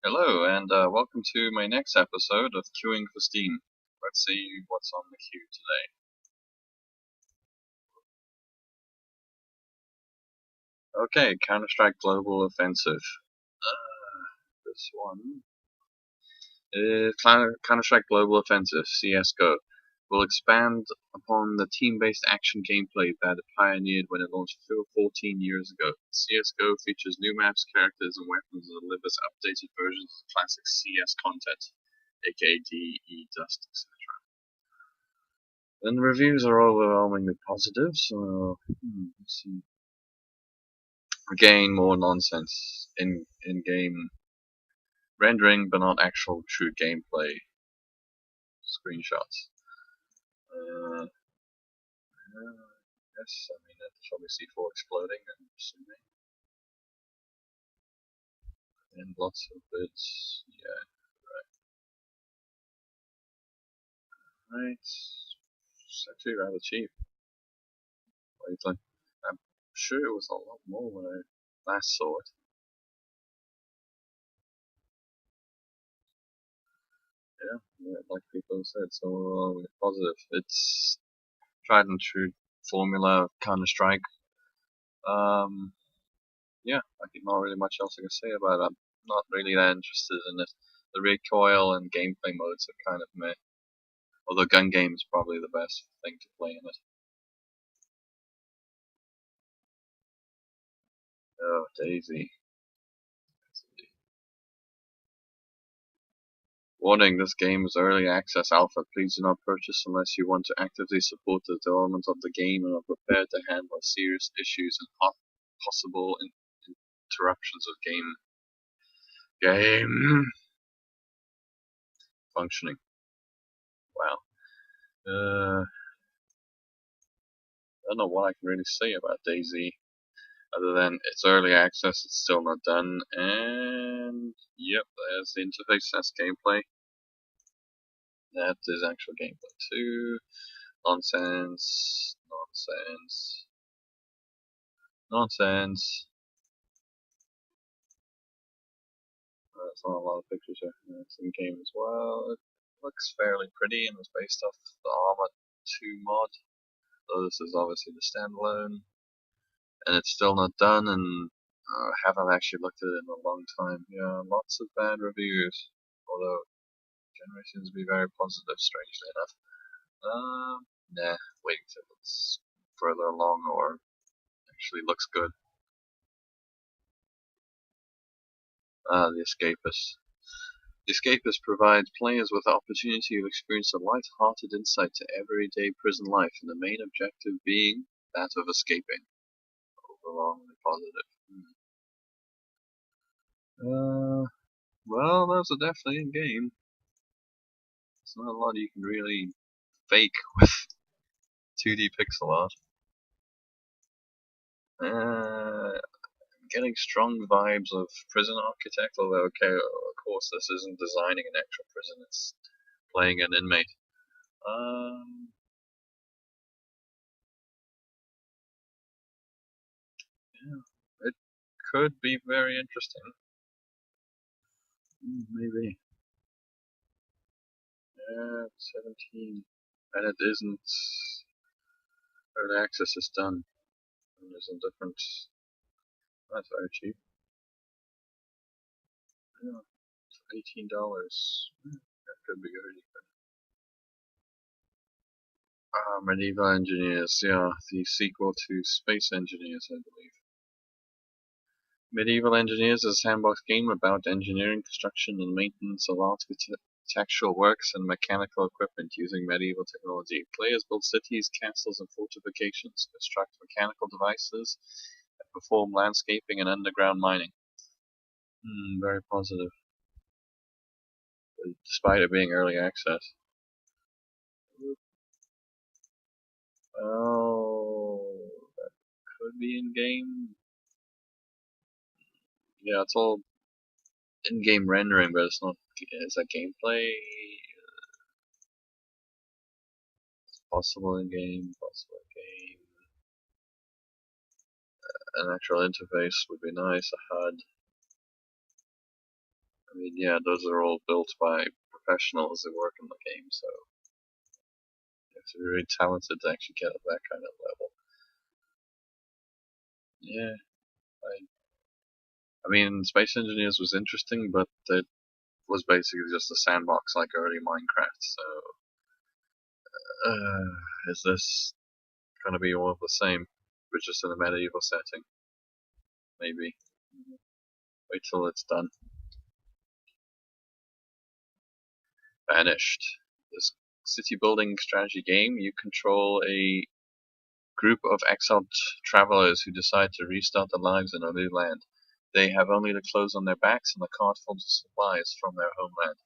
Hello, and welcome to my next episode of Queuing for Steam. Let's see what's on the queue today. Okay, Counter-Strike Global Offensive. This one is Counter-Strike Global Offensive, CSGO. Will expand upon the team-based action gameplay that it pioneered when it launched 14 years ago. CSGO features new maps, characters, and weapons and delivers updated versions of classic CS content, aka DE, Dust, etc. And the reviews are overwhelmingly positive, so let's see. Again, more nonsense in game rendering, but not actual true gameplay screenshots. Yes, I mean it's obviously for exploding, I'm assuming, and lots of bits. Yeah, right. It's actually rather cheap. What do you think? I'm sure it was a lot more when I last saw it. Yeah, like people said, so positive. It's tried and true formula of Counter Strike. Um, yeah, not really much else I can say about it. I'm not really that interested in it. The recoil and gameplay modes are kind of meh. Although gun game is probably the best thing to play in it. Oh, DayZ. Warning, this game is early access alpha. Please do not purchase unless you want to actively support the development of the game and are prepared to handle serious issues and possible interruptions of game functioning. Wow. I don't know what I can really say about DayZ other than it's early access, it's still not done, and yep, there's the interface, that's gameplay. That is actual gameplay too. Nonsense, nonsense, nonsense. That's not a lot of pictures here. It's in game as well. It looks fairly pretty and was based off the Arma 2 mod. So this is obviously the standalone. And it's still not done, and I haven't actually looked at it in a long time. Yeah, lots of bad reviews, although generally seems to be very positive, strangely enough. Nah, waiting till it's further along or actually looks good. The Escapists. The Escapists provides players with the opportunity to experience a light-hearted insight to everyday prison life, and the main objective being that of escaping. Overwhelmingly positive. Well, those are definitely in game. There's not a lot you can really fake with 2D pixel art. I'm getting strong vibes of Prison Architect, although, okay, of course, this isn't designing an actual prison, it's playing an inmate. Yeah, it could be very interesting. Maybe. Yeah, 17. And it isn't. Early access is done. And there's a different. That's very cheap. Yeah, $18. That could be good. Medieval Engineers, yeah, the sequel to Space Engineers, I believe. Medieval Engineers is a sandbox game about engineering, construction, and maintenance of architectural works and mechanical equipment using medieval technology. Players build cities, castles, and fortifications, construct mechanical devices, and perform landscaping and underground mining. Very positive, despite it being early access. Oh, that could be in game. Yeah, it's all in-game rendering, but it's not. Is that gameplay? Possible in-game, possible in-game. An actual interface would be nice. A HUD. I mean, yeah, those are all built by professionals who work in the game, so you have to be really talented to actually get at that kind of level. Yeah, I mean, Space Engineers was interesting, but it was basically just a sandbox like early Minecraft, so is this gonna be all of the same, but just in a medieval setting? Maybe. Wait till it's done. Banished. This city building strategy game, you control a group of exiled travelers who decide to restart their lives in a new land. They have only the clothes on their backs and a cart full of supplies from their homeland.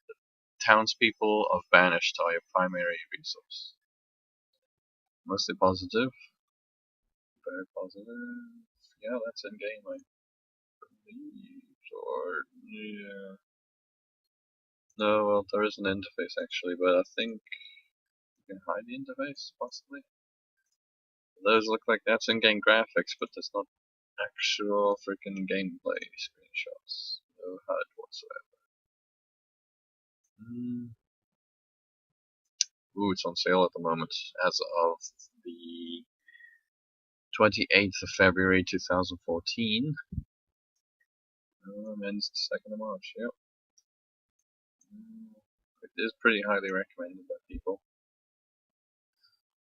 The townspeople of Banished are your primary resource. Mostly positive. Very positive. Yeah, that's in game, I believe. Or, yeah. No, well, there is an interface actually, but I think you can hide the interface, possibly. Those look like that's in-game graphics, but there's not actual freaking gameplay screenshots. No HUD whatsoever. Ooh, it's on sale at the moment, as of the 28th of February 2014. Ends the 2nd of March, yep. It is pretty highly recommended by people.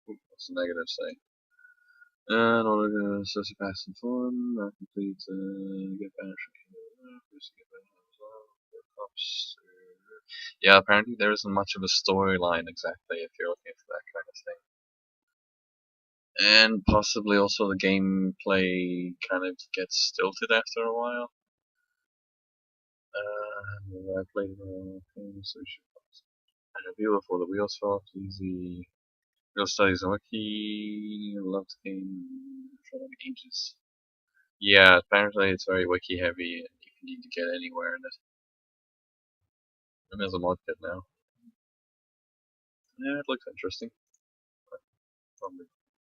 Ooh, what's the negative say? And all of the sociopaths and fun, not complete, get banished from cops. Yeah, apparently there isn't much of a storyline exactly if you're looking for that kind of thing. And possibly also the gameplay kind of gets stilted after a while. I played the game social and reviewer for the Wheels Off DayZ. Real Studies and Wiki. Loved the game for like ages. Yeah, apparently it's very wiki heavy and you need to get anywhere in it. And there's a mod kit now. Yeah, it looks interesting. Probably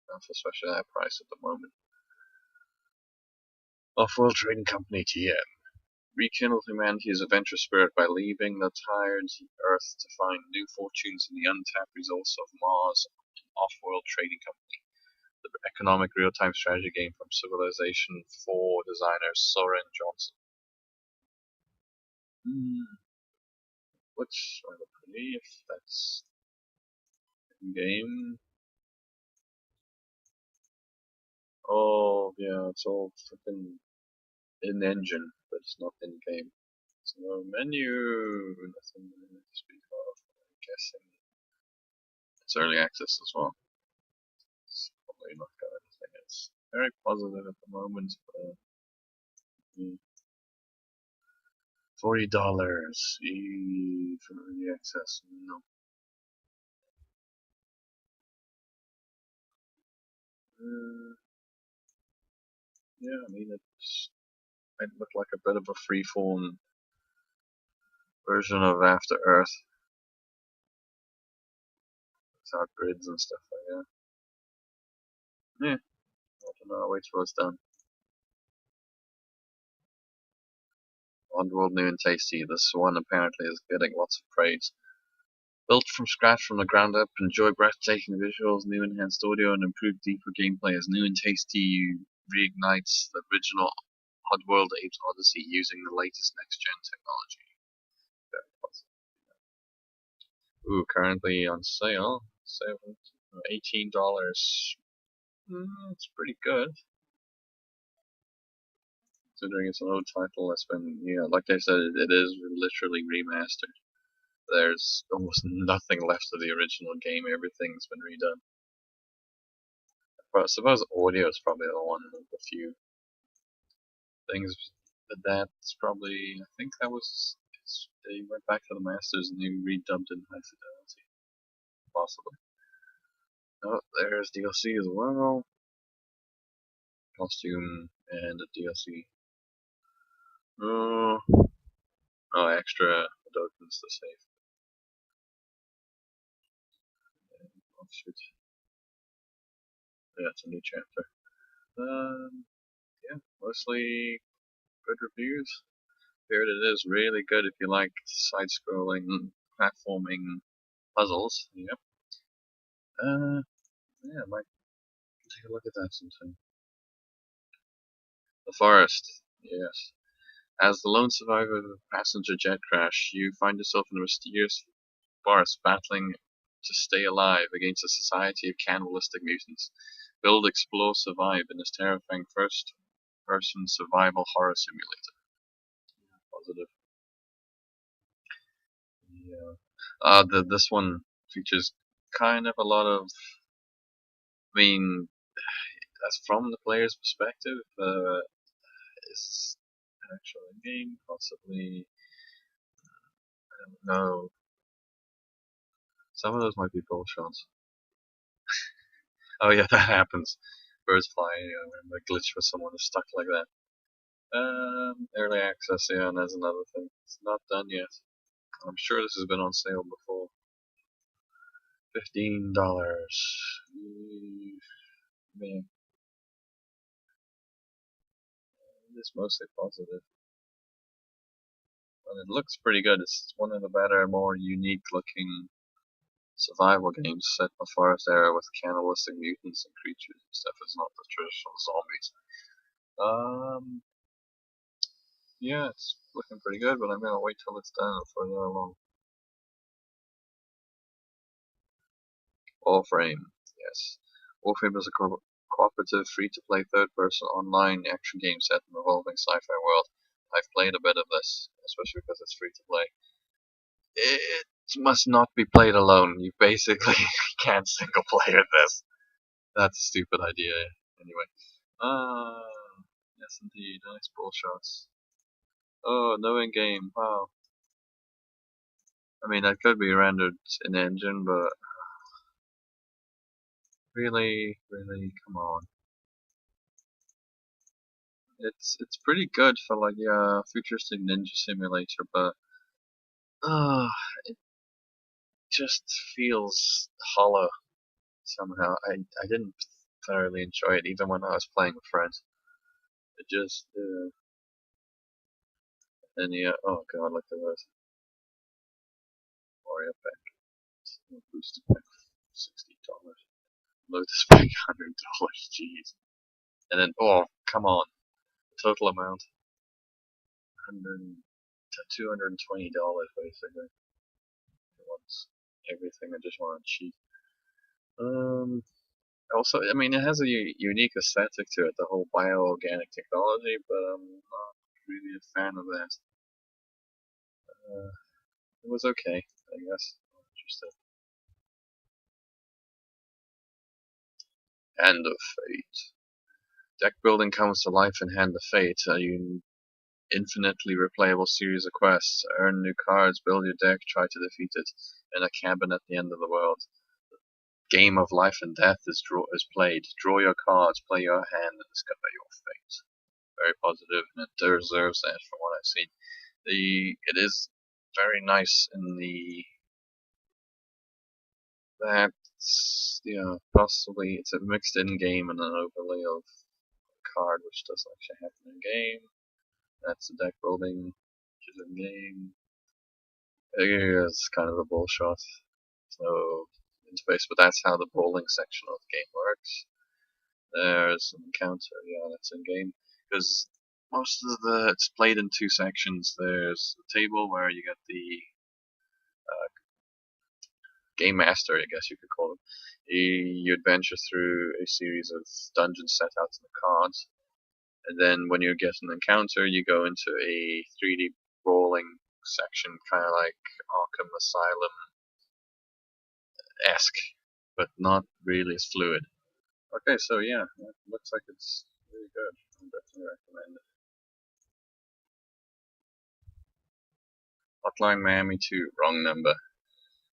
not especially that price at the moment. Offworld Trading Company TM. Rekindle humanity's adventurous spirit by leaving the tired Earth to find new fortunes in the untapped resource of Mars. Offworld Trading Company. The economic real-time strategy game from Civilization 4 designer Soren Johnson. Looks rather pretty if that's in game. Oh yeah, it's all flipping in engine, but it's not in game. There's no menu, nothing to speak of. I'm guessing it's early access as well. It's probably not got anything. It's very positive at the moment, but $40 for early access. No. Yeah, I mean it look like a bit of a freeform version of After Earth without grids and stuff like that. Yeah, I don't know. I'll wait till it's done. Oddworld new and tasty. This one apparently is getting lots of praise. Built from scratch from the ground up, enjoy breathtaking visuals, new enhanced audio, and improved deeper gameplay as new and tasty reignites the original Oddworld Apes Odyssey using the latest next-gen technology. Ooh, currently on sale, $18. It's pretty good. Considering it's an old title that's been, like I said, it is literally remastered. There's almost nothing left of the original game, everything's been redone. But I suppose audio is probably the one of the few things that's probably, I think that was, they went back to the masters and they redubbed it in high fidelity. Possibly. Oh, there's DLC as well. Costume and a DLC. Oh, extra tokens to save. Oh, shoot. Yeah, it's a new chapter. Yeah, mostly good reviews. Here it is, really good if you like side-scrolling platforming puzzles. Yep. Yeah, I might take a look at that sometime. The Forest. Yes. As the lone survivor of a passenger jet crash, you find yourself in a mysterious forest battling to stay alive against a society of cannibalistic mutants. Build, explore, survive in this terrifying first-person survival horror simulator. Positive. Yeah. This one features kind of a lot of. I mean, that's from the player's perspective. Is actual game possibly? I don't know. Some of those might be bull shots. Oh yeah, that happens. Birds fly, and a glitch for someone is stuck like that. Early access, yeah, and that's another thing. It's not done yet. I'm sure this has been on sale before. $15. Man, it's mostly positive. And it looks pretty good. It's one of the better, more unique looking survival games set in the forest era with cannibalistic mutants and creatures and stuff. It's not the traditional zombies. Yeah, it's looking pretty good, but I'm gonna wait till it's done for that long. Warframe, yes. Warframe is a cooperative, free-to-play third-person online action game set in an evolving sci-fi world. I've played a bit of this, especially because it's free-to-play. It must not be played alone. You basically can't single player this. That's a stupid idea. Anyway. Yes indeed. Nice ball shots. Oh, no in-game. Wow. I mean, that could be rendered in engine, but really, come on. It's pretty good for like a futuristic ninja simulator, but it just feels hollow somehow. I didn't thoroughly enjoy it even when I was playing with friends. It just and yeah, oh god, look at this Mario pack, booster pack, $60. Lotus pack, $100. Jeez. And then oh come on, total amount, 100 to $220 basically. It wants everything. I just want to cheat. Also, I mean, it has a unique aesthetic to it, the whole bioorganic technology, but I'm not really a fan of that. It was okay, I guess. Interesting. Hand of Fate. Deck building comes to life in Hand of Fate, a infinitely replayable series of quests. Earn new cards, build your deck, try to defeat it in a cabin at the end of the world. Game of life and death is played. Draw your cards, play your hand, and discover your fate. Very positive, and it deserves that from what I've seen. It is very nice in that's possibly it's a mixed in game and an overlay of a card which doesn't actually happen in game. That's the deck building, which is in game. It's kind of a bullshot. So interface, but that's how the bowling section of the game works. There's an encounter, yeah, that's in game. Because most of it's played in two sections. There's the table where you get the game master, I guess you could call him. You adventure through a series of dungeons set out in the cards, and then when you get an encounter, you go into a 3D rolling section, kind of like Arkham Asylum-esque, but not really as fluid. Okay, so yeah, it looks like it's really good. I definitely recommend it. Hotline Miami 2, wrong number.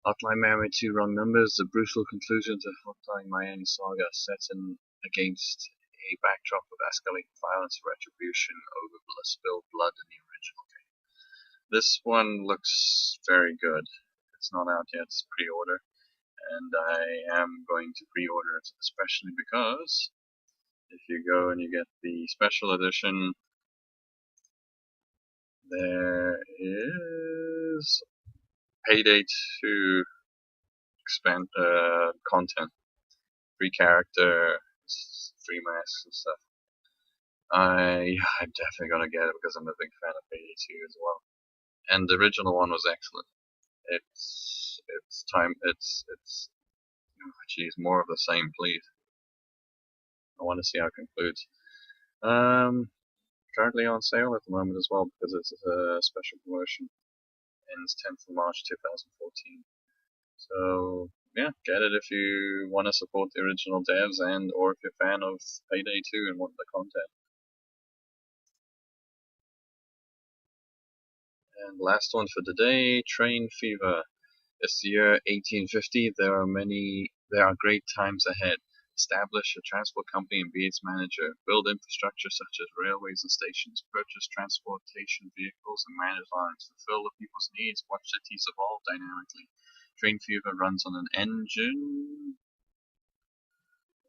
Hotline Miami 2 Wrong Number is the brutal conclusion to Hotline Miami saga set in against a backdrop of escalating violence and retribution over spilled blood in the original game. This one looks very good. It's not out yet, it's pre-order, and I am going to pre-order it, especially because if you go and you get the special edition, There is Payday 2 expand content, free character, free masks and stuff. I'm definitely gonna get it because I'm a big fan of Payday 2 as well. And the original one was excellent. It's time. It's geez, more of the same, please. I want to see how it concludes. Currently on sale at the moment as well because it's a special promotion. Ends 10th of March 2014. So yeah, get it if you want to support the original devs and or if you're a fan of Payday 2 and want the content. And last one for today, Train Fever. It's the year 1850. There are great times ahead. Establish a transport company and be its manager. Build infrastructure such as railways and stations. Purchase transportation vehicles and manage lines. Fulfill the people's needs. Watch cities evolve dynamically. Train Fever runs on an engine.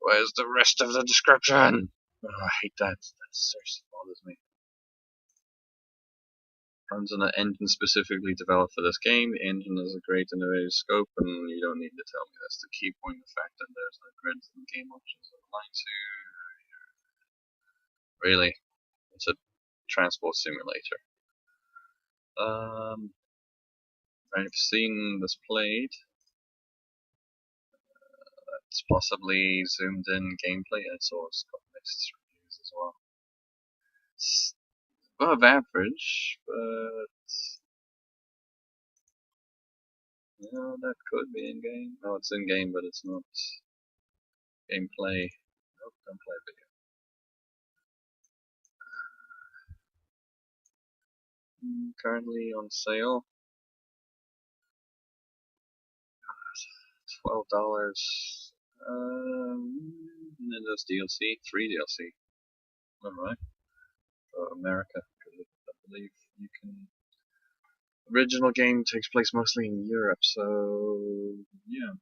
Where's the rest of the description? Oh, I hate that. That seriously bothers me. Runs on an engine specifically developed for this game. The engine has a great innovative scope, and you don't need to tell me that's the key point. The fact that there's no grids and game options online too. Really, it's a transport simulator. I've seen this played. It's possibly zoomed in gameplay. I saw it's got mixed reviews as well. It's above average, but yeah, that could be in game. No, it's in game, but it's not gameplay. Nope, don't play video. Currently on sale. $12. And then there's DLC, free DLC. Alright. For America, because I believe you can. Original game takes place mostly in Europe, so yeah.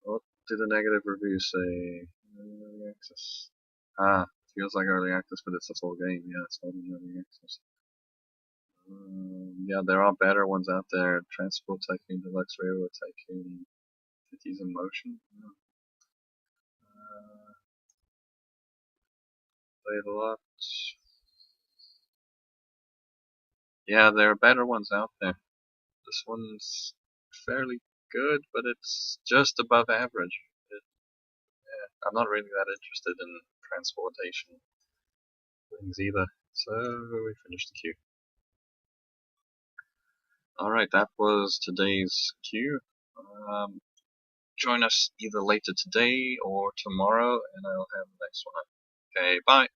What did the negative review say? Early access. Feels like early access, but it's a full game. Yeah, it's not in early access. Yeah, there are better ones out there. Transport Tycoon Deluxe, Railroad Tycoon, Cities in Motion. Played a lot. Yeah, there are better ones out there. This one's fairly good, but it's just above average. I'm not really that interested in transportation things either. So we finished the queue. Alright, that was today's queue. Join us either later today or tomorrow, and I'll have the next one up. Okay, bye.